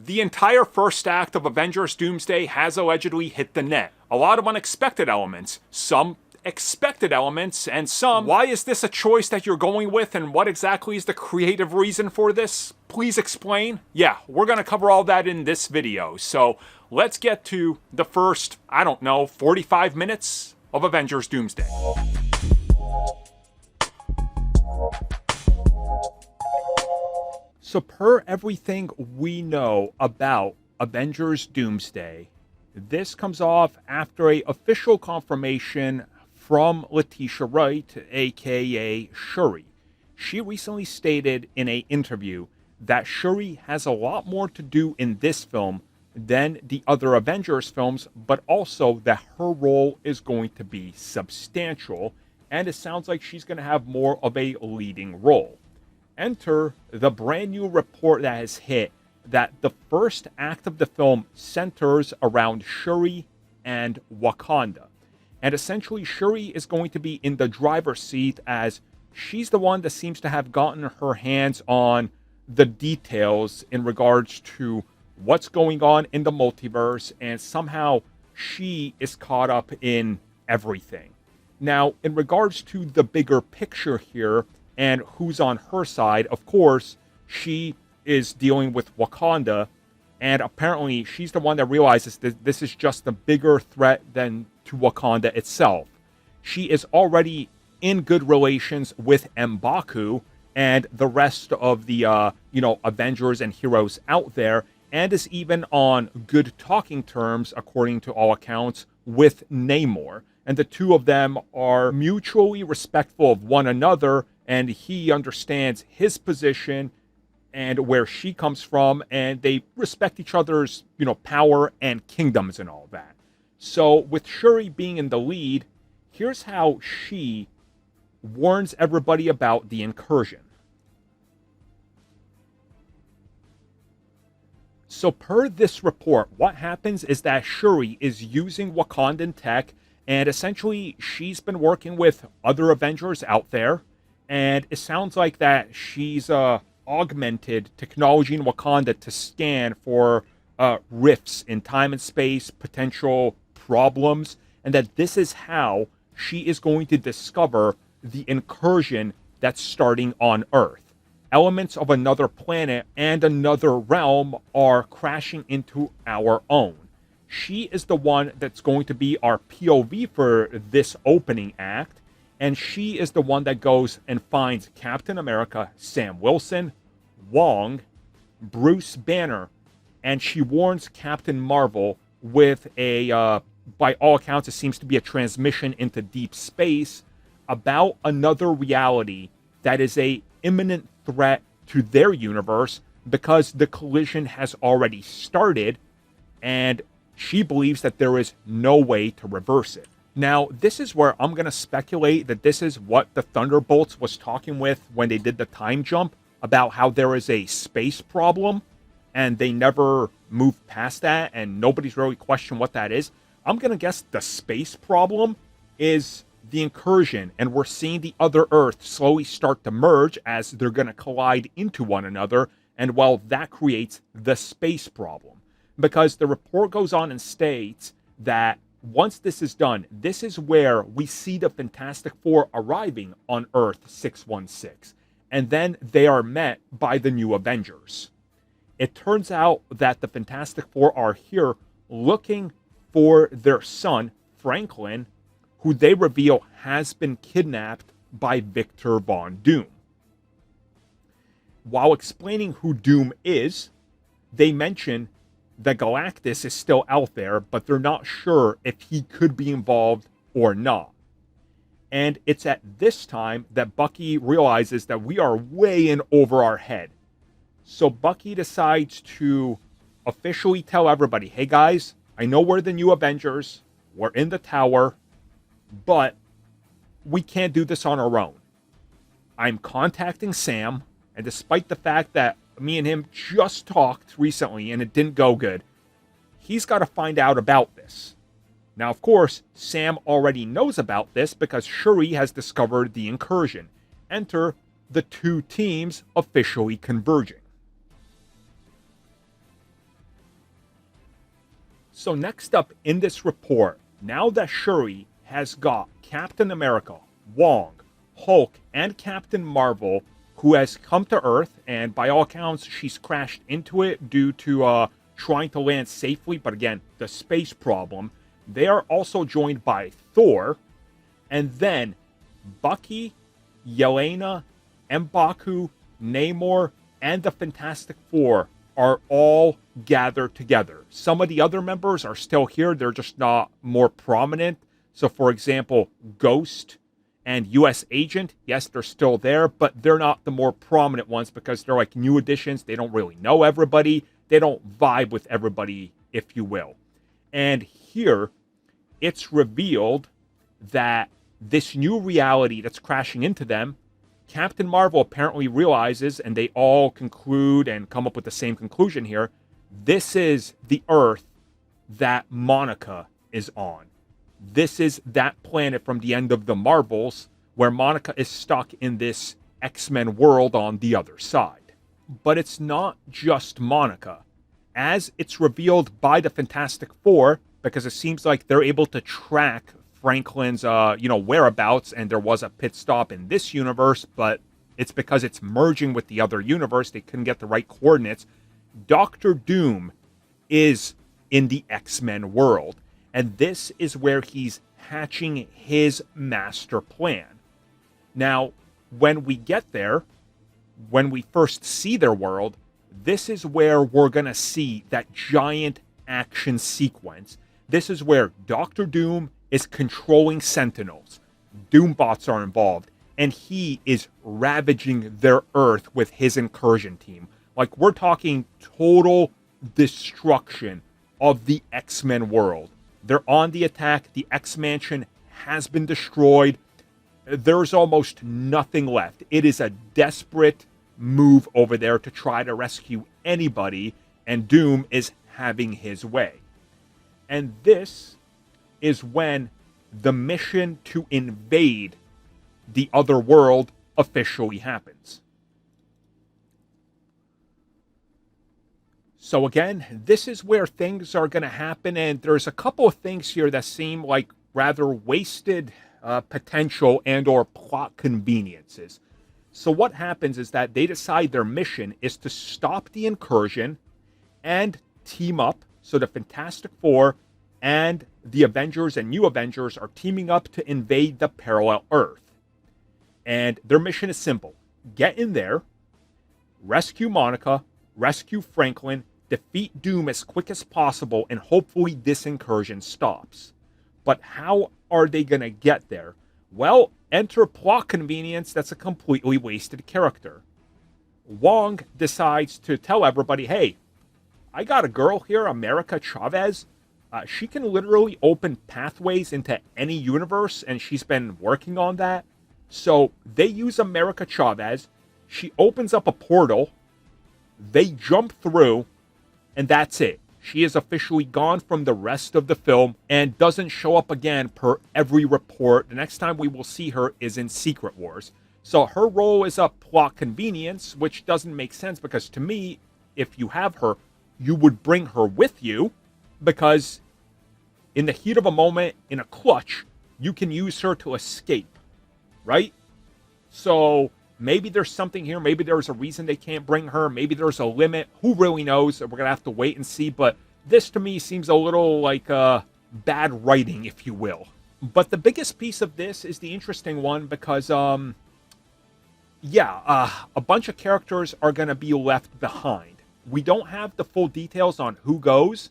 The entire first act of Avengers Doomsday has allegedly hit the net. A lot of unexpected elements, some expected elements, and some, why is this a choice that you're going with and what exactly is the creative reason for this? Please explain. Yeah, we're gonna cover all that in this video, so let's get to the first, 45 minutes of Avengers Doomsday. So per everything we know about Avengers Doomsday, this comes off after an official confirmation from Letitia Wright, aka Shuri. She recently stated in an interview that Shuri has a lot more to do in this film than the other Avengers films, but also that her role is going to be substantial, and it sounds like she's going to have more of a leading role. Enter the brand new report that has hit that the first act of the film centers around Shuri and Wakanda. And essentially, Shuri is going to be in the driver's seat as she's the one that seems to have gotten her hands on the details in regards to what's going on in the multiverse, and somehow she is caught up in everything. Now, in regards to the bigger picture here and who's on her side, of course, she is dealing with Wakanda, and apparently she's the one that realizes that this is just a bigger threat than to Wakanda itself. She is already in good relations with M'Baku and the rest of the, Avengers and heroes out there, and is even on good talking terms, according to all accounts, with Namor. And the two of them are mutually respectful of one another, and he understands his position and where she comes from, and they respect each other's, power and kingdoms and all that. So with Shuri being in the lead, here's how she warns everybody about the incursion. So per this report, what happens is that Shuri is using Wakandan tech, and essentially she's been working with other Avengers out there, and it sounds like that she's augmented technology in Wakanda to scan for rifts in time and space, potential problems, and that this is how she is going to discover the incursion that's starting on Earth. Elements of another planet and another realm are crashing into our own. She is the one that's going to be our POV for this opening act, and she is the one that goes and finds Captain America, Sam Wilson, Wong, Bruce Banner, and she warns Captain Marvel with a, by all accounts, it seems to be a transmission into deep space about another reality that is a imminent threat to their universe because the collision has already started, and she believes that there is no way to reverse it. Now, this is where I'm going to speculate that this is what the Thunderbolts was talking with when they did the time jump, about how there is a space problem, and they never moved past that, and nobody's really questioned what that is. I'm going to guess the space problem is the incursion, and we're seeing the other Earth slowly start to merge as they're going to collide into one another, and well, that creates the space problem. Because the report goes on and states that once this is done, this is where we see the Fantastic Four arriving on Earth 616. And then they are met by the new Avengers. It turns out that the Fantastic Four are here looking for their son, Franklin, who they reveal has been kidnapped by Victor Von Doom. While explaining who Doom is, they mention that Galactus is still out there, but they're not sure if he could be involved or not. And it's at this time that Bucky realizes that we are way in over our head. So Bucky decides to officially tell everybody, hey guys, I know we're the new Avengers, we're in the tower, but we can't do this on our own. I'm contacting Sam, and despite the fact that me and him just talked recently and it didn't go good, he's got to find out about this. Now, of course, Sam already knows about this because Shuri has discovered the incursion. Enter the two teams officially converging. So next up in this report, now that Shuri has got Captain America, Wong, Hulk, and Captain Marvel, who has come to Earth, and by all accounts, she's crashed into it due to trying to land safely, but again, the space problem. They are also joined by Thor, and then Bucky, Yelena, M'Baku, Namor, and the Fantastic Four are all gathered together. Some of the other members are still here, they're just not more prominent. So for example, Ghost and US Agent, yes, they're still there, but they're not the more prominent ones because they're like new additions. They don't really know everybody. They don't vibe with everybody, if you will. And here, it's revealed that this new reality that's crashing into them, Captain Marvel apparently realizes, and they all conclude and come up with the same conclusion here, this is the Earth that Monica is on. This is that planet from the end of the Marvels where Monica is stuck in this X-Men world on the other side. But it's not just Monica. As it's revealed by the Fantastic Four, because it seems like they're able to track Franklin's whereabouts, and there was a pit stop in this universe, but it's because it's merging with the other universe. They couldn't get the right coordinates. Doctor Doom is in the X-Men world, and this is where he's hatching his master plan. Now, when we get there, when we first see their world, this is where we're going to see that giant action sequence. This is where Doctor Doom is controlling Sentinels. Doombots are involved, and he is ravaging their Earth with his incursion team. Like, we're talking total destruction of the X-Men world. They're on the attack. The X-Mansion has been destroyed. There's almost nothing left. It is a desperate move over there to try to rescue anybody, and Doom is having his way. And this is when the mission to invade the other world officially happens. So again, this is where things are going to happen, and there's a couple of things here that seem like rather wasted potential and or plot conveniences. So what happens is that they decide their mission is to stop the incursion and team up. So the Fantastic Four and the Avengers and New Avengers are teaming up to invade the parallel Earth. And their mission is simple. Get in there, rescue Monica, rescue Franklin, defeat Doom as quick as possible, and hopefully this incursion stops. But how are they going to get there? Well, enter plot convenience that's a completely wasted character. Wong decides to tell everybody, hey, I got a girl here, America Chavez. She can literally open pathways into any universe, and she's been working on that. So they use America Chavez. She opens up a portal. They jump through, and that's it. She is officially gone from the rest of the film and doesn't show up again per every report. The next time we will see her is in Secret Wars. So her role is a plot convenience, which doesn't make sense because to me, if you have her, you would bring her with you because in the heat of a moment, in a clutch, you can use her to escape, right? So maybe there's something here. Maybe there's a reason they can't bring her. Maybe there's a limit. Who really knows? We're going to have to wait and see. But this to me seems a little like bad writing, if you will. But the biggest piece of this is the interesting one because, a bunch of characters are going to be left behind. We don't have the full details on who goes,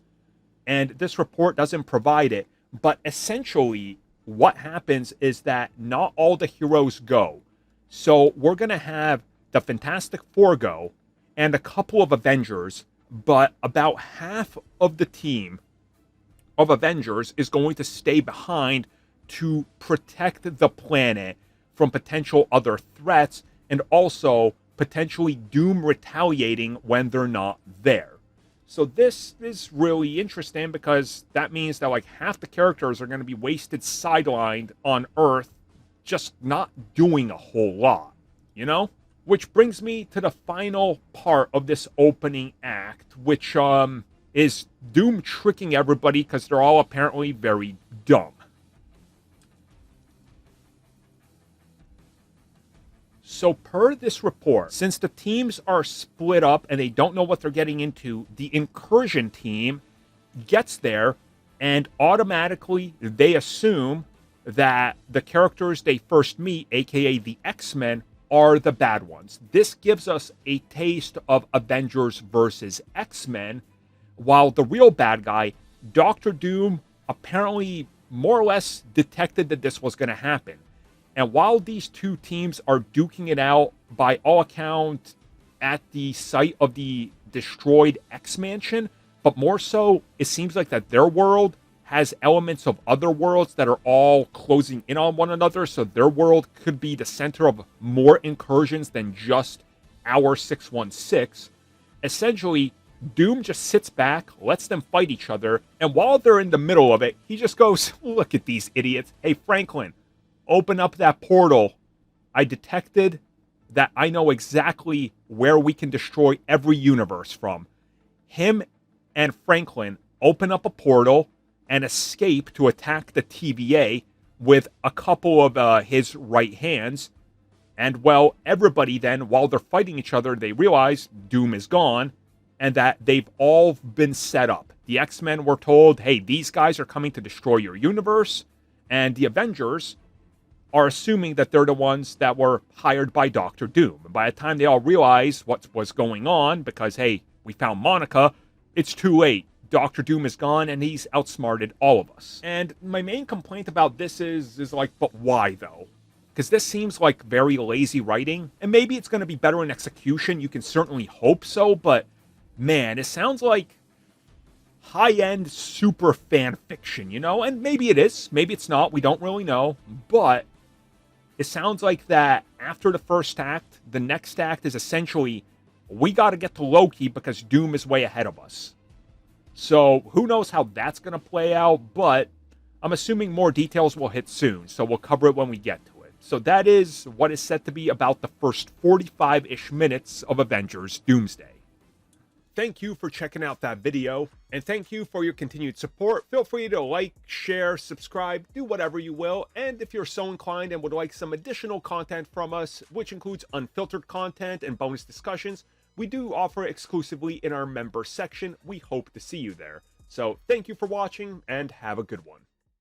and this report doesn't provide it. But essentially, what happens is that not all the heroes go. So we're going to have the Fantastic Four go and a couple of Avengers, but about half of the team of Avengers is going to stay behind to protect the planet from potential other threats and also potentially Doom retaliating when they're not there. So this is really interesting because that means that like half the characters are going to be wasted sidelined on Earth just not doing a whole lot, you know? Which brings me to the final part of this opening act, which Is Doom tricking everybody because they're all apparently very dumb? So per this report, since the teams are split up and they don't know what they're getting into, the Incursion team gets there and automatically they assume that the characters they first meet, aka the X-Men, are the bad ones. This gives us a taste of Avengers versus X-Men, while the real bad guy, Doctor Doom, apparently more or less detected that this was going to happen. And while these two teams are duking it out, by all accounts, at the site of the destroyed X-Mansion, but more so, it seems like that their world has elements of other worlds that are all closing in on one another, so their world could be the center of more incursions than just our 616. Essentially, Doom just sits back, lets them fight each other, and while they're in the middle of it, he just goes, "Look at these idiots. Hey, Franklin, open up that portal. I detected that I know exactly where we can destroy every universe from." Him and Franklin open up a portal and escape to attack the TVA with a couple of his right hands. And well, everybody then, while they're fighting each other, they realize Doom is gone and that they've all been set up. The X-Men were told, hey, these guys are coming to destroy your universe. And the Avengers are assuming that they're the ones that were hired by Doctor Doom. And by the time they all realize what was going on, because, hey, we found Monica, it's too late. Doctor Doom is gone, and he's outsmarted all of us. And my main complaint about this is like, but why, though? Because this seems like very lazy writing, and maybe it's going to be better in execution. You can certainly hope so, but, man, it sounds like high-end super fan fiction, you know? And maybe it is, maybe it's not, we don't really know, but it sounds like that after the first act, the next act is essentially, we got to get to Loki because Doom is way ahead of us. So who knows how that's going to play out, but I'm assuming more details will hit soon, so we'll cover it when we get to it. So that is what is said to be about the first 45-ish minutes of Avengers Doomsday. Thank you for checking out that video, and thank you for your continued support. Feel free to like, share, subscribe, do whatever you will, and if you're so inclined and would like some additional content from us, which includes unfiltered content and bonus discussions, we do offer exclusively in our member section. We hope to see you there. So thank you for watching, and have a good one.